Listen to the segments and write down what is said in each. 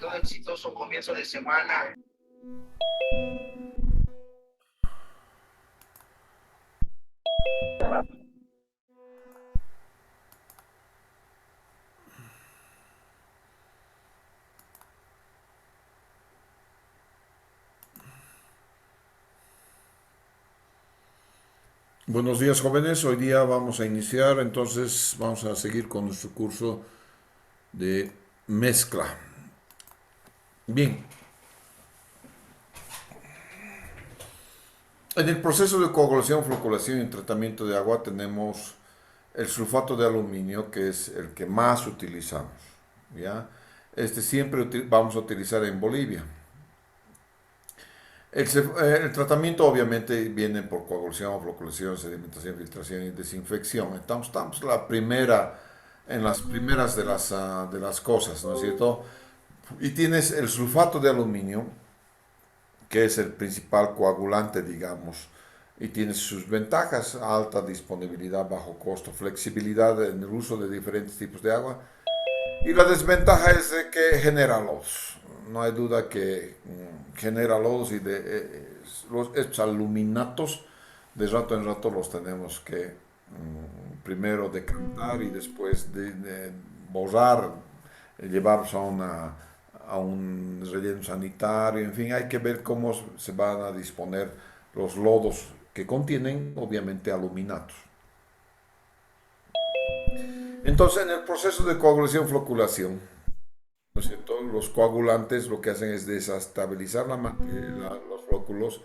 Todo exitoso comienzo de semana. Buenos días, jóvenes. Hoy día vamos a iniciar, entonces vamos a seguir con nuestro curso de mezcla. Bien, en el proceso de coagulación, floculación y tratamiento de agua tenemos el sulfato de aluminio, que es el que más utilizamos, ¿ya? Este siempre vamos a utilizar en Bolivia. El tratamiento obviamente viene por coagulación, floculación, sedimentación, filtración y desinfección. Estamos en las primeras de las cosas, ¿no es cierto? Y tienes el sulfato de aluminio, que es el principal coagulante, digamos, y tiene sus ventajas: alta disponibilidad, bajo costo, flexibilidad en el uso de diferentes tipos de agua. Y la desventaja es de que genera lodos. No hay duda que genera lodos y estos aluminatos de rato en rato los tenemos que primero decantar y después de borrar, llevarlos a un relleno sanitario. En fin, hay que ver cómo se van a disponer los lodos que contienen obviamente aluminatos. Entonces, en el proceso de coagulación floculación, ¿no es cierto? Los coagulantes lo que hacen es desestabilizar los flóculos,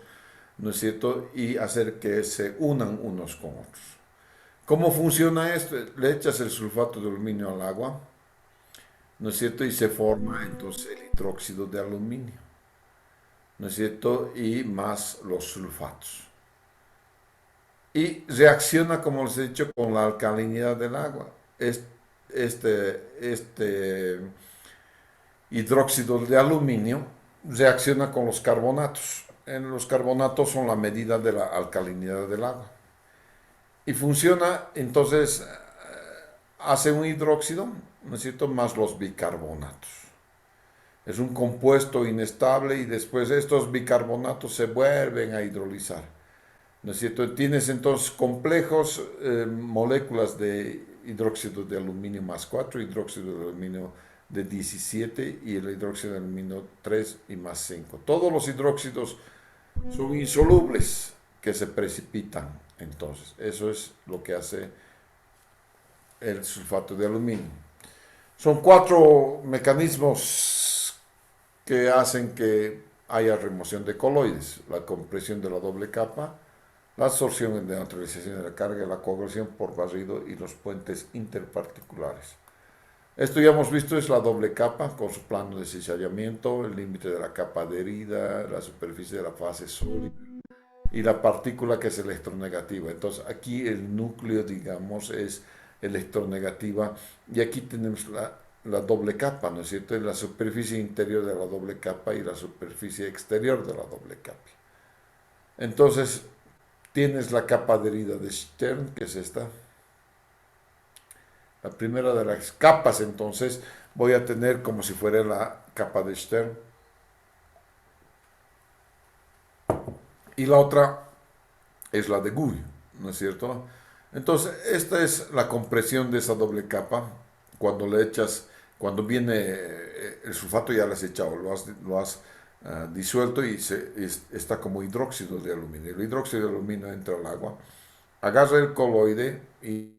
¿no es cierto? Y hacer que se unan unos con otros. ¿Cómo funciona esto? Le echas el sulfato de aluminio al agua, ¿no es cierto? Y se forma entonces el hidróxido de aluminio, ¿no es cierto? Y más los sulfatos. Y reacciona, como les he dicho, con la alcalinidad del agua. Este hidróxido de aluminio reacciona con los carbonatos. En los carbonatos son la medida de la alcalinidad del agua. Y funciona, entonces, hace un hidróxido, ¿no es cierto?, más los bicarbonatos. Es un compuesto inestable y después estos bicarbonatos se vuelven a hidrolizar, ¿no es cierto? Tienes entonces complejos, moléculas de hidróxido de aluminio más 4, hidróxido de aluminio de 17 y el hidróxido de aluminio 3 y más 5. Todos los hidróxidos son insolubles que se precipitan. Entonces, eso es lo que hace el sulfato de aluminio. Son cuatro mecanismos que hacen que haya remoción de coloides: la compresión de la doble capa, la absorción y neutralización de la carga, la coagulación por barrido y los puentes interparticulares. Esto ya hemos visto, es la doble capa con su plano de cizallamiento, el límite de la capa adherida, la superficie de la fase sólida y la partícula que es electronegativa. Entonces aquí el núcleo, digamos, es electronegativa y aquí tenemos la doble capa, ¿no es cierto? La superficie interior de la doble capa y la superficie exterior de la doble capa. Entonces tienes la capa adherida de Stern, que es esta. La primera de las capas, entonces, voy a tener como si fuera la capa de Stern. Y la otra es la de Gull, ¿no es cierto? Entonces, esta es la compresión de esa doble capa. Cuando le echas, cuando viene el sulfato, ya lo has echado, lo has disuelto y está como hidróxido de aluminio. El hidróxido de aluminio entra al agua, agarra el coloide y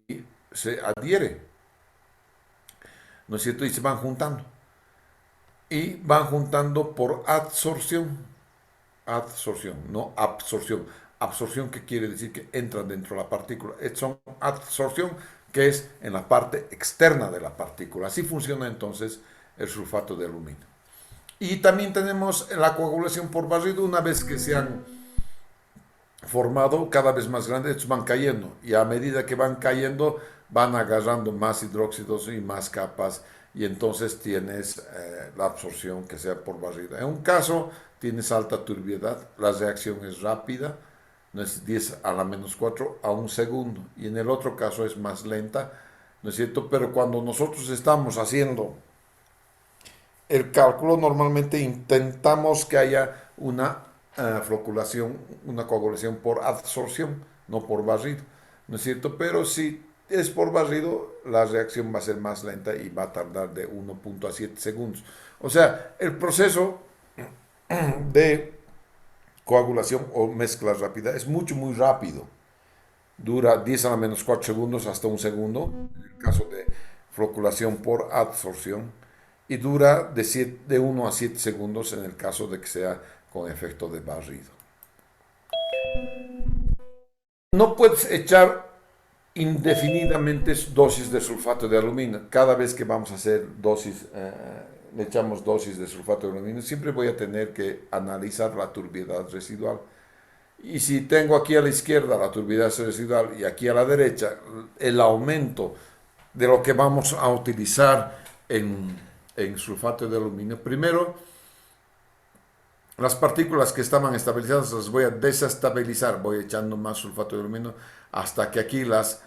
se adhiere, ¿no es cierto? Y se van juntando. Y van juntando por adsorción. Adsorción, no absorción. Absorción, que quiere decir que entran dentro de la partícula. Son adsorción, que es en la parte externa de la partícula. Así funciona entonces el sulfato de aluminio. Y también tenemos la coagulación por barrido. Una vez que se han formado cada vez más grandes, estos van cayendo. Y a medida que van cayendo, van agarrando más hidróxidos y más capas. Y entonces tienes la absorción que sea por barrida. En un caso tienes alta turbiedad, la reacción es rápida, no es 10 a la menos 4 a un segundo. Y en el otro caso es más lenta, ¿no es cierto? Pero cuando nosotros estamos haciendo el cálculo, normalmente intentamos que haya una floculación, una coagulación por adsorción, no por barrido, ¿no es cierto? Pero si es por barrido, la reacción va a ser más lenta y va a tardar de 1.7 segundos. O sea, el proceso de coagulación o mezcla rápida es muy rápido. Dura 10 a la menos 4 segundos hasta un segundo, en el caso de floculación por absorción, y dura de 1 a 7 segundos en el caso de que sea con efecto de barrido. No puedes echar indefinidamente dosis de sulfato de aluminio. Cada vez que vamos a hacer dosis, le echamos dosis de sulfato de aluminio, siempre voy a tener que analizar la turbiedad residual. Y si tengo aquí a la izquierda la turbidez residual y aquí a la derecha el aumento de lo que vamos a utilizar en sulfato de aluminio, primero las partículas que estaban estabilizadas las voy a desestabilizar, voy echando más sulfato de aluminio hasta que aquí las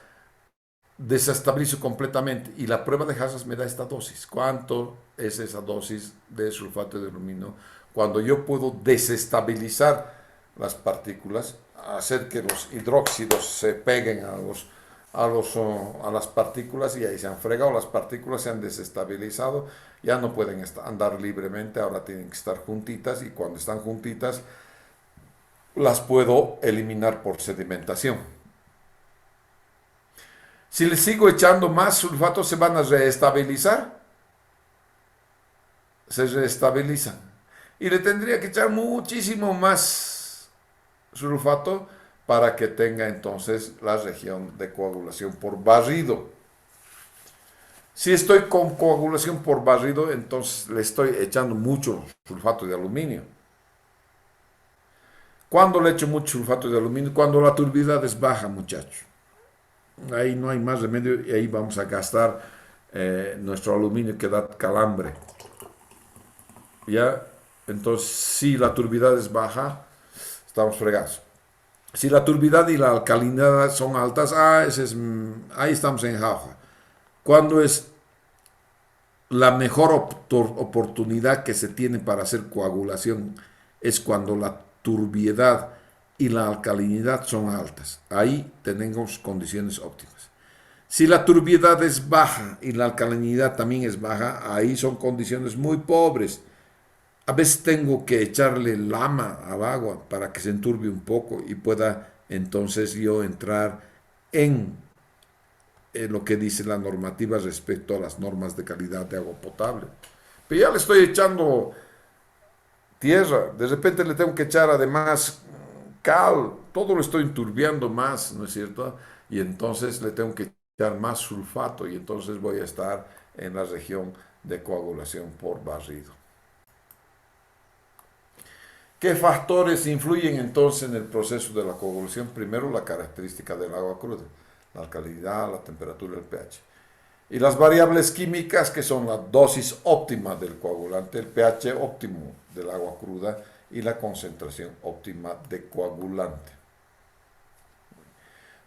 desestabilizo completamente y la prueba de Hassas me da esta dosis. ¿Cuánto es esa dosis de sulfato de aluminio? Cuando yo puedo desestabilizar las partículas, hacer que los hidróxidos se peguen a las partículas y ahí se han fregado, las partículas se han desestabilizado, ya no pueden andar libremente, ahora tienen que estar juntitas y cuando están juntitas las puedo eliminar por sedimentación. Si le sigo echando más sulfato se van a reestabilizar, se reestabilizan. Y le tendría que echar muchísimo más sulfato para que tenga entonces la región de coagulación por barrido. Si estoy con coagulación por barrido, entonces le estoy echando mucho sulfato de aluminio. ¿Cuándo le echo mucho sulfato de aluminio? Cuando la turbidez es baja, muchachos. Ahí no hay más remedio y ahí vamos a gastar nuestro aluminio que da calambre. ¿Ya? Entonces, si la turbidez es baja, estamos fregados. Si la turbidez y la alcalinidad son altas, ahí estamos en jauja. ¿Cuándo es la mejor oportunidad que se tiene para hacer coagulación? Es cuando la turbiedad y la alcalinidad son altas. Ahí tenemos condiciones óptimas. Si la turbiedad es baja y la alcalinidad también es baja, ahí son condiciones muy pobres. A veces tengo que echarle lama al agua para que se enturbie un poco y pueda entonces yo entrar en lo que dice la normativa respecto a las normas de calidad de agua potable. Pero ya le estoy echando tierra, de repente le tengo que echar además cal, todo lo estoy enturbiando más, ¿no es cierto? Y entonces le tengo que echar más sulfato y entonces voy a estar en la región de coagulación por barrido. ¿Qué factores influyen entonces en el proceso de la coagulación? Primero, la característica del agua cruda, la alcalinidad, la temperatura, el pH. Y las variables químicas que son la dosis óptima del coagulante, el pH óptimo del agua cruda y la concentración óptima de coagulante.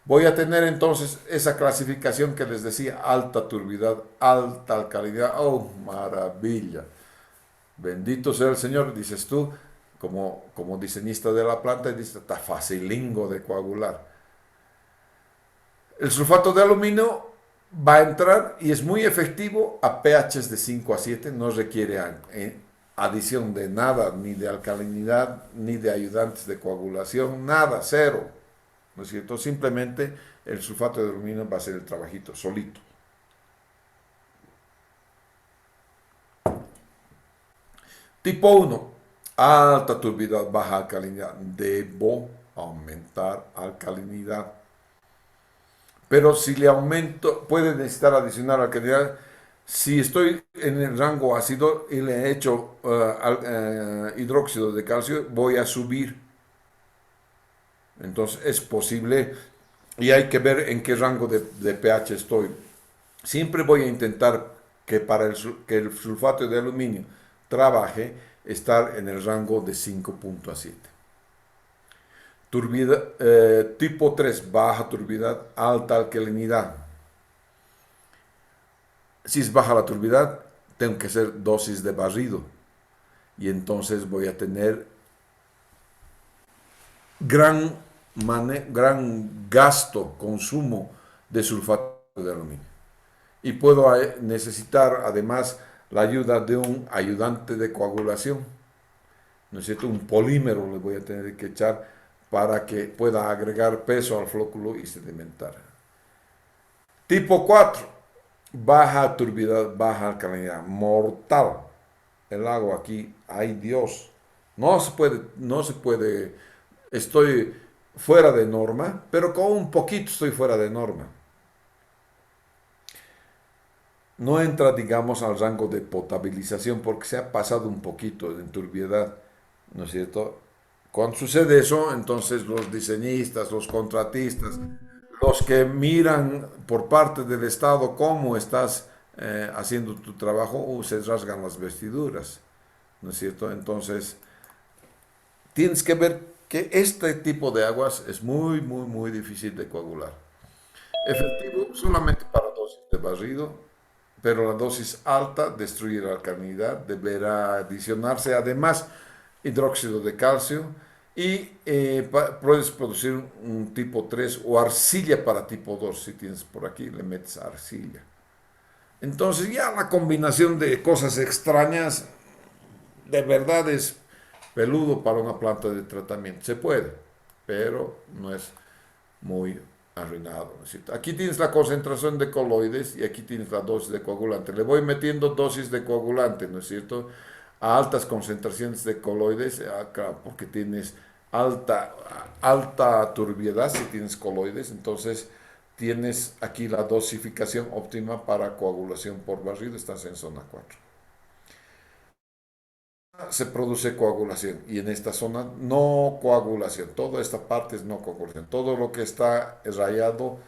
Voy a tener entonces esa clasificación que les decía, alta turbidez, alta alcalinidad. ¡Oh, maravilla! Bendito sea el Señor, dices tú, como diseñista de la planta, dice, está facilingo de coagular. El sulfato de aluminio va a entrar y es muy efectivo a pHs de 5 a 7, no requiere adición de nada, ni de alcalinidad, ni de ayudantes de coagulación, nada, cero, ¿no es cierto? Simplemente el sulfato de aluminio va a hacer el trabajito solito. Tipo 1, alta turbidez, baja alcalinidad. Debo aumentar alcalinidad. Pero si le aumento, puede necesitar adicional alcalinidad. Si estoy en el rango ácido y le echo hidróxido de calcio, voy a subir. Entonces es posible y hay que ver en qué rango de pH estoy. Siempre voy a intentar que para que el sulfato de aluminio trabaje, estar en el rango de 5.7. Tipo 3, baja turbidez, alta alcalinidad. Si es baja la turbidez, tengo que hacer dosis de barrido. Y entonces voy a tener gran, gran gasto, consumo de sulfato de aluminio. Y puedo necesitar además la ayuda de un ayudante de coagulación, ¿no es cierto? Un polímero le voy a tener que echar para que pueda agregar peso al flóculo y sedimentar. Tipo 4, baja turbidez, baja alcalinidad, mortal. El agua aquí, ay Dios, no se puede, estoy fuera de norma, pero con un poquito estoy fuera de norma. No entra, digamos, al rango de potabilización porque se ha pasado un poquito en turbiedad, ¿no es cierto? Cuando sucede eso, entonces los diseñistas, los contratistas, los que miran por parte del Estado cómo estás haciendo tu trabajo, se rasgan las vestiduras, ¿no es cierto? Entonces, tienes que ver que este tipo de aguas es muy, muy, muy difícil de coagular. Efectivo solamente para dosis de barrido, pero la dosis alta destruye la alcalinidad, deberá adicionarse además hidróxido de calcio y puedes producir un tipo 3 o arcilla para tipo 2. Si tienes por aquí, le metes arcilla. Entonces ya la combinación de cosas extrañas de verdad es peludo para una planta de tratamiento. Se puede, pero no es muy arruinado, ¿no es cierto? Aquí tienes la concentración de coloides y aquí tienes la dosis de coagulante. Le voy metiendo dosis de coagulante, ¿no es cierto? A altas concentraciones de coloides, acá, porque tienes alta, alta turbiedad si tienes coloides, entonces tienes aquí la dosificación óptima para coagulación por barrido, estás en zona 4. Se produce coagulación y en esta zona no coagulación. Toda esta parte es no coagulación. Todo lo que está rayado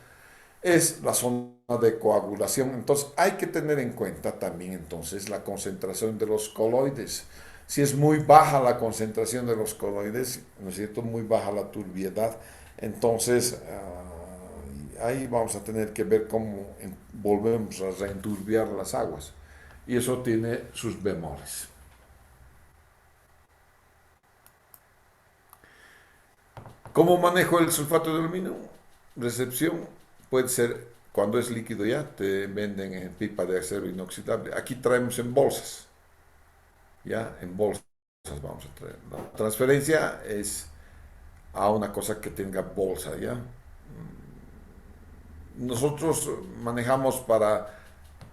es la zona de coagulación. Entonces hay que tener en cuenta también entonces la concentración de los coloides. Si es muy baja la concentración de los coloides, ¿no es cierto? Muy baja la turbiedad, entonces ahí vamos a tener que ver cómo volvemos a reenturbiar las aguas. Y eso tiene sus bemoles. ¿Cómo manejo el sulfato de aluminio? Recepción puede ser cuando es líquido ya, te venden en pipa de acero inoxidable. Aquí traemos en bolsas, ya, en bolsas vamos a traer. La transferencia es a una cosa que tenga bolsa, ya. Nosotros manejamos para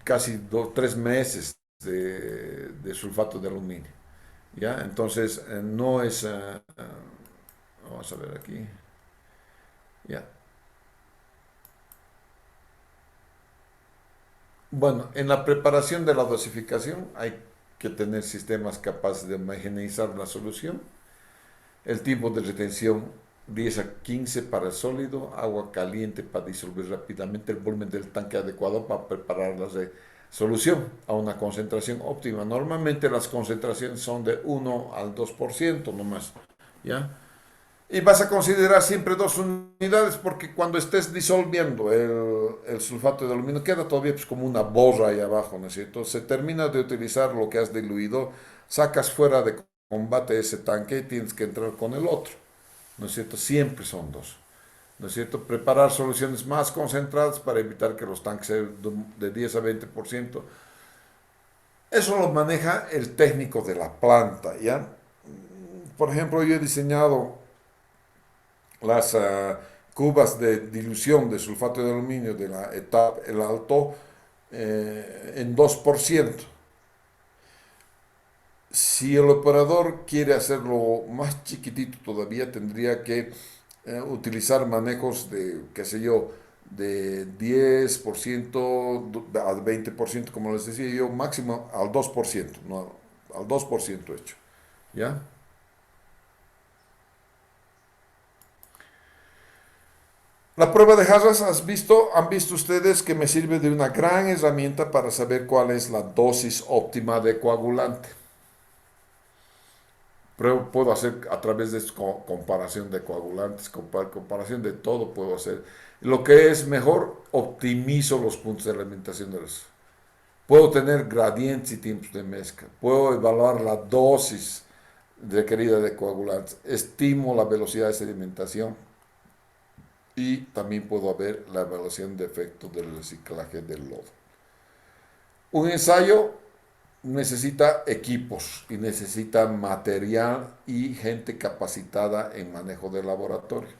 casi 3 meses de sulfato de aluminio, ya. Entonces no es, vamos a ver aquí, ya. Bueno, en la preparación de la dosificación hay que tener sistemas capaces de homogeneizar la solución. El tiempo de retención 10 a 15 para el sólido, agua caliente para disolver rápidamente, el volumen del tanque adecuado para preparar la solución a una concentración óptima. Normalmente las concentraciones son de 1 al 2% nomás, ¿ya? Y vas a considerar siempre 2 unidades porque cuando estés disolviendo el sulfato de aluminio queda todavía pues, como una borra ahí abajo, ¿no es cierto? Se termina de utilizar lo que has diluido, sacas fuera de combate ese tanque y tienes que entrar con el otro, ¿no es cierto? Siempre son dos, ¿no es cierto? Preparar soluciones más concentradas para evitar que los tanques sean de 10 a 20%. Eso lo maneja el técnico de la planta, ¿ya? Por ejemplo, yo he diseñado las cubas de dilución de sulfato de aluminio de la etapa el alto en 2%. Si el operador quiere hacerlo más chiquitito todavía, tendría que utilizar manejos de, qué sé yo, de 10% al 20%, como les decía yo, máximo al 2%, no, al 2% hecho. ¿Ya? La prueba de Harras, han visto ustedes que me sirve de una gran herramienta para saber cuál es la dosis óptima de coagulante. Pero puedo hacer a través de comparación de coagulantes, comparación de todo puedo hacer. Lo que es mejor, optimizo los puntos de alimentación de los. Puedo tener gradientes y tiempos de mezcla. Puedo evaluar la dosis requerida de coagulantes. Estimo la velocidad de sedimentación y también puedo ver la evaluación de efecto del reciclaje del lodo. Un ensayo necesita equipos y necesita material y gente capacitada en manejo de laboratorio.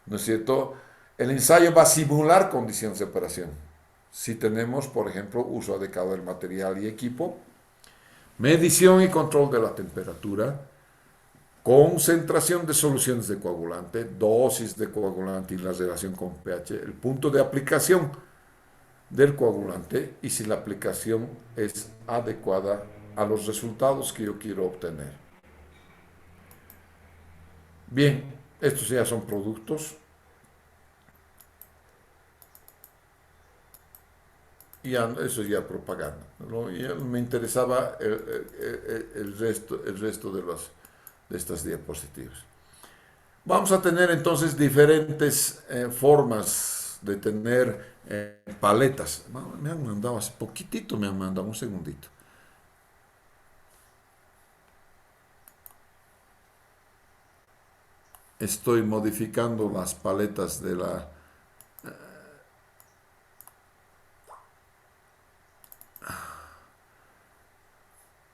¿No es cierto? El ensayo va a simular condiciones de operación. Si tenemos, por ejemplo, uso adecuado del material y equipo, medición y control de la temperatura, concentración de soluciones de coagulante, dosis de coagulante y la relación con pH, el punto de aplicación del coagulante y si la aplicación es adecuada a los resultados que yo quiero obtener. Bien, estos ya son productos y ya, eso ya propaganda, ¿no? Ya me interesaba el resto de estas diapositivas. Vamos a tener entonces diferentes formas de tener paletas. Me han mandado hace poquitito, me han mandado un segundito. Estoy modificando las paletas de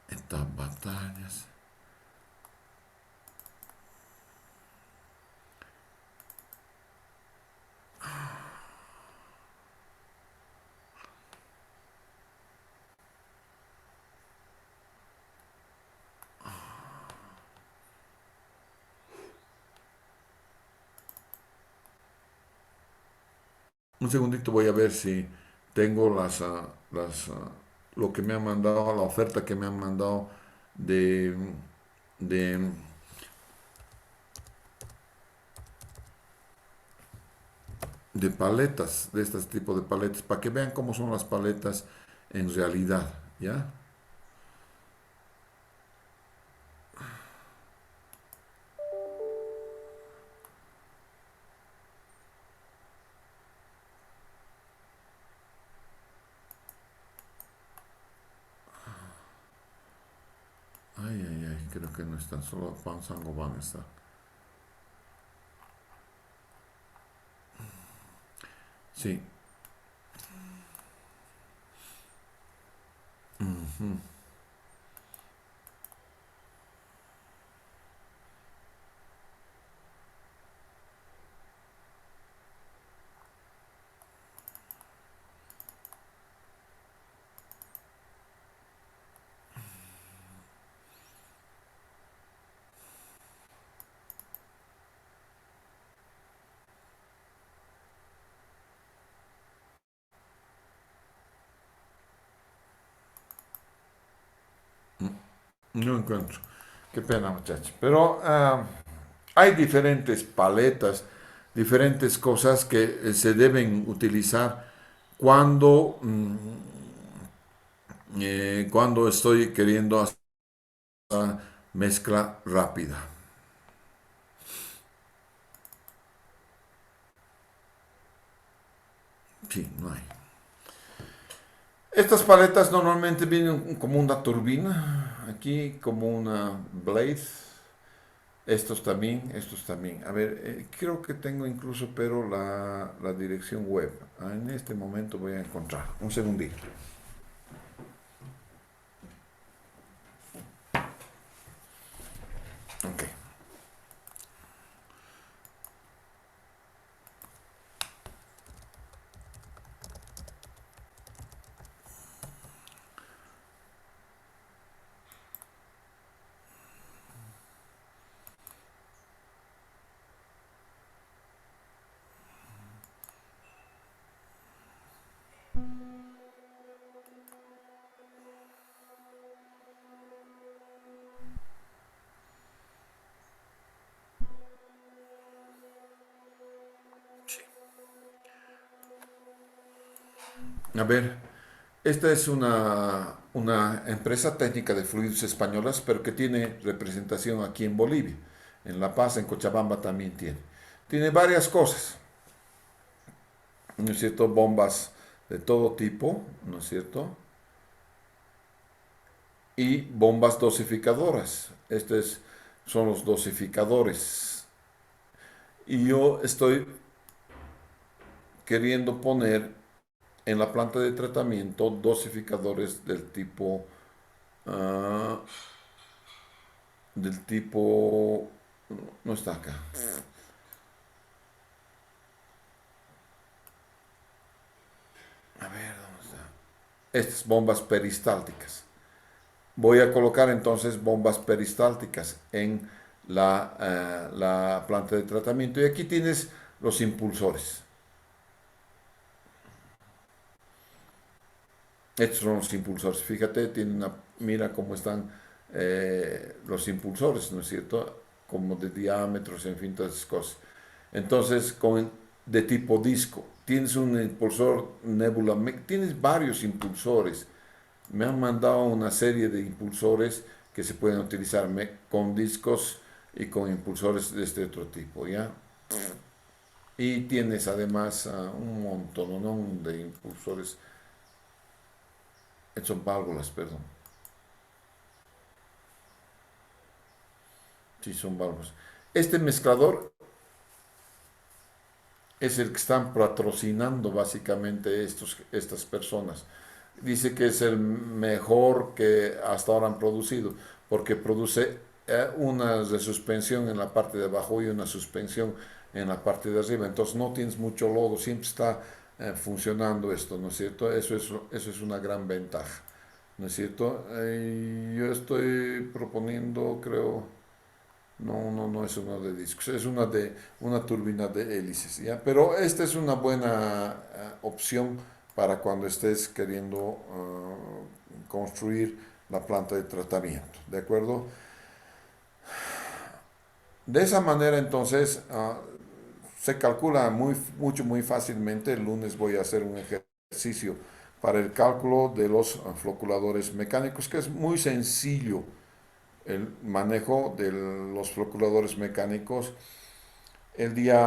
estas batallas. Un segundito voy a ver si tengo lo que me han mandado, la oferta que me han mandado de, de, de paletas, de este tipo de paletas, para que vean cómo son las paletas en realidad, ¿ya? Ay, ay, ay, creo que no están, solo Panzango van a estar. Sí. Ujú. No encuentro. Qué pena, muchachos. Pero hay diferentes paletas, diferentes cosas que se deben utilizar cuando, cuando estoy queriendo hacer una mezcla rápida. Sí, no hay. Estas paletas normalmente vienen como una turbina, aquí como una blade. Estos también, estos también. A ver, creo que tengo incluso, pero la dirección web. En este momento voy a encontrar. Un segundito. Ok. A ver, esta es una empresa técnica de fluidos españolas, pero que tiene representación aquí en Bolivia. En La Paz, en Cochabamba también tiene. Tiene varias cosas, ¿no es cierto? Bombas de todo tipo, ¿no es cierto? Y bombas dosificadoras. Son los dosificadores. Y yo estoy queriendo poner en la planta de tratamiento dosificadores ah, del tipo, no está acá. A ver, ¿dónde está? Estas bombas peristálticas. Voy a colocar entonces bombas peristálticas en la planta de tratamiento. Y aquí tienes los impulsores. Estos son los impulsores. Fíjate, mira cómo están los impulsores, ¿no es cierto? Como de diámetros, en fin, todas esas cosas. Entonces, de tipo disco, tienes un impulsor Nebula, tienes varios impulsores. Me han mandado una serie de impulsores que se pueden utilizar con discos y con impulsores de este otro tipo, ¿ya? Y tienes además un montón, ¿no? De impulsores, son válvulas, perdón. Sí, son válvulas. Este mezclador es el que están patrocinando básicamente estas personas. Dice que es el mejor que hasta ahora han producido, porque produce una de suspensión en la parte de abajo y una suspensión en la parte de arriba. Entonces no tienes mucho lodo, siempre está funcionando esto, ¿no es cierto? Eso es una gran ventaja, ¿no es cierto? Yo estoy proponiendo, creo, no es una de discos, es una turbina de hélices, ¿ya? Pero esta es una buena opción para cuando estés queriendo construir la planta de tratamiento, ¿de acuerdo? De esa manera entonces se calcula muy fácilmente. El lunes voy a hacer un ejercicio para el cálculo de los floculadores mecánicos, que es muy sencillo el manejo de los floculadores mecánicos. El día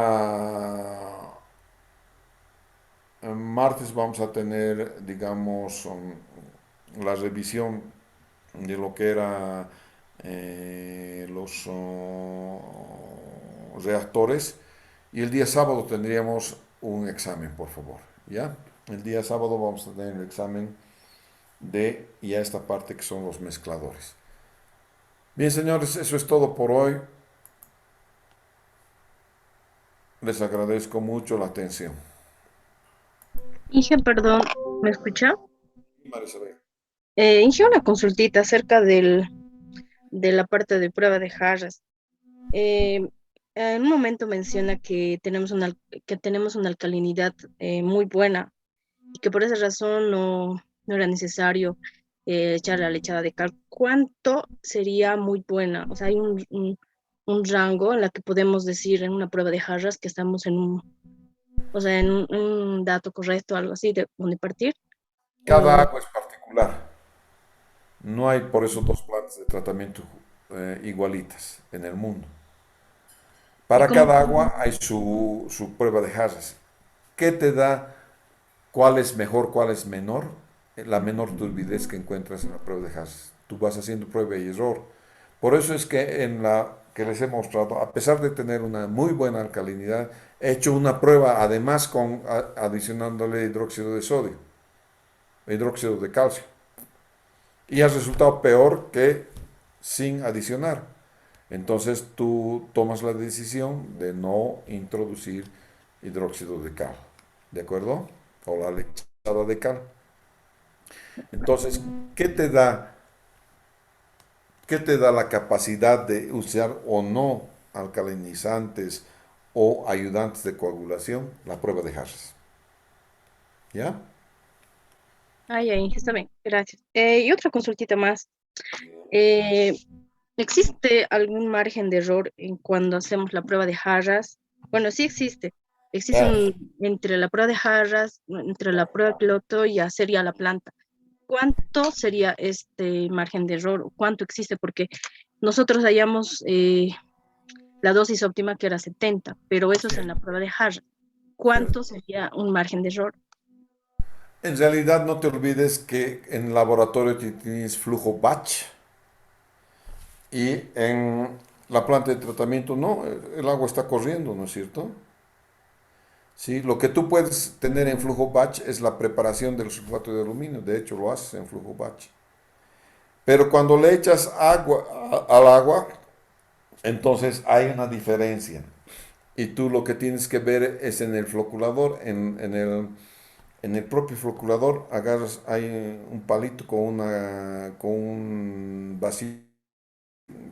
martes vamos a tener, digamos, la revisión de lo que era los reactores, y el día sábado tendríamos un examen, por favor, ¿ya? El día sábado vamos a tener el examen de ya esta parte que son los mezcladores. Bien, señores, eso es todo por hoy. Les agradezco mucho la atención. Inge, perdón, ¿me escucha? Marisabel. Inge, una consultita acerca de la parte de prueba de jarras. Eh, en un momento menciona que que tenemos una alcalinidad muy buena y que por esa razón no era necesario echar la lechada de cal. ¿Cuánto sería muy buena? O sea, hay un rango en la que podemos decir en una prueba de jarras que estamos o sea, en un dato correcto, algo así, de donde partir. Cada O agua es particular. No hay por eso dos plantas de tratamiento igualitas en el mundo. y Para cómo, cada agua hay su prueba de Harris. ¿Qué te da cuál es mejor, cuál es menor? La menor turbidez que encuentras en la prueba de Harris. Tú vas haciendo prueba y error. Por eso es que en la que les he mostrado, a pesar de tener una muy buena alcalinidad, he hecho una prueba además adicionándole hidróxido de sodio, hidróxido de calcio. Y ha resultado peor que sin adicionar. Entonces tú tomas la decisión de no introducir hidróxido de cal, ¿de acuerdo? O la lechada de cal. Entonces, ¿qué te da, qué te da la capacidad de usar o no alcalinizantes o ayudantes de coagulación? La prueba de Harris. ¿Ya? ay, ay, está bien, gracias. Y otra consultita más. Eh, ¿Existe algún margen de error en cuando hacemos la prueba de jarras? Bueno, sí existe. Existe Ah, entre la prueba de jarras, entre la prueba piloto y hacer ya la planta. ¿Cuánto sería este margen de error? ¿Cuánto existe? Porque nosotros hallamos la dosis óptima que era 70, pero eso es en la prueba de jarras. cierto. ¿Cuánto sería un margen de error? En realidad no te olvides que en el laboratorio tienes flujo batch y en la planta de tratamiento no, el agua está corriendo, ¿no es cierto? Sí, lo que tú puedes tener en flujo batch es la preparación del sulfato de aluminio, de hecho lo haces en flujo batch. Pero cuando le echas agua al agua, entonces hay una diferencia. Y tú lo que tienes que ver es en el floculador, en el propio floculador, agarras, hay un palito con un vasito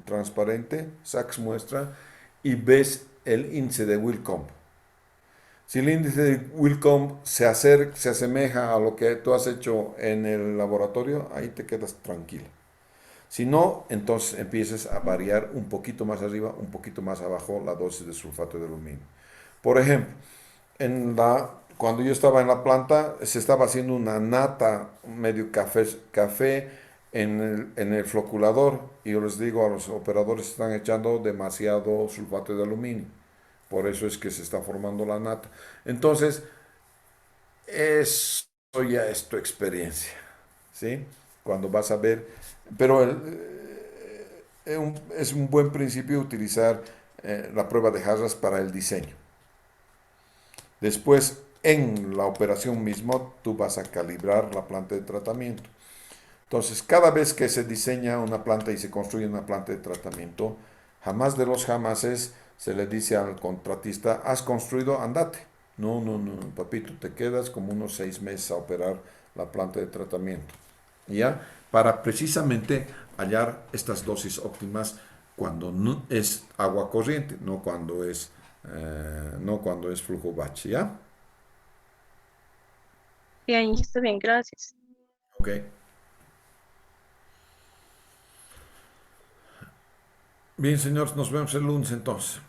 transparente, sacas muestra y ves el índice de Willcomb. Si el índice de Willcomb se asemeja a lo que tú has hecho en el laboratorio, ahí te quedas tranquilo. Si no, entonces empieces a variar un poquito más arriba, un poquito más abajo la dosis de sulfato de aluminio. Por ejemplo, cuando yo estaba en la planta, se estaba haciendo una nata medio café en el floculador y yo les digo a los operadores están echando demasiado sulfato de aluminio. Por eso es que se está formando la nata. Entonces, eso ya es tu experiencia, ¿sí? Cuando vas a ver, pero es un buen principio utilizar la prueba de Harras para el diseño. Después, en la operación mismo, tú vas a calibrar la planta de tratamiento. Entonces, cada vez que se diseña una planta y se construye una planta de tratamiento, jamás de los jamases se le dice al contratista, has construido, andate. No, no, no, papito, te quedas como unos 6 meses a operar la planta de tratamiento. ¿Ya? Para precisamente hallar estas dosis óptimas cuando no es agua corriente, no cuando es flujo batch, ¿ya? Bien, está bien, gracias. Ok. Bien, señores, nos vemos el lunes entonces.